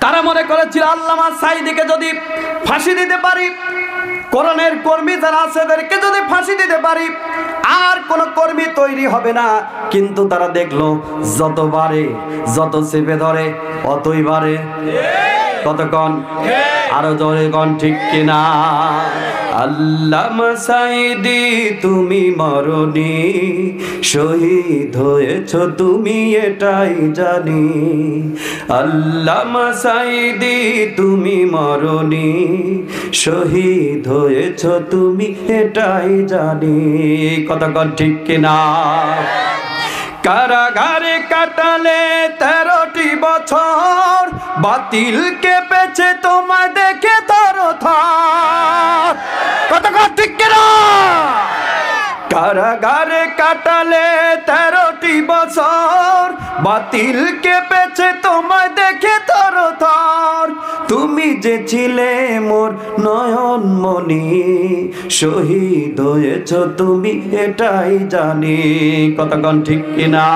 তারা মনে করেছিল আল্লামা সাঈদীকে যদি ফাঁসি দিতে পারি, কোরআনের কর্মী যারা আছে এদেরকে যদি ফাঁসি দিতে পারি, আর কোন কর্মী তৈরি হবে না। কিন্তু তারা দেখলো যত বাড়ে, যত চেপে ধরে অতই বাড়ে। কতক্ষণ আরো জোরে কোন ঠিক কিনা? আল্লামা সাঈদী তুমি মরনি, শহীদ হয়েছ তুমি এটাই জানি। আল্লামা সাঈদী তুমি মরনি, শহীদ হয়েছ তুমি এটাই জানি। কতক্ষণ ঠিক কিনা? কারাগারে কাটালে 13টি বছর, বাতিল কেঁপেছে তোমায় দেখে থরথর। কতক্ষণ ঠিক কিনা? কারাগারে কাটালে 13টি বছর, বাতিল কেঁপেছে তোমায় দেখে থরথর। তুমি যে ছিলে মোর নয়নমণি, শহীদ হয়েছ তুমি এটাই জানি। কতক্ষণ ঠিক কিনা?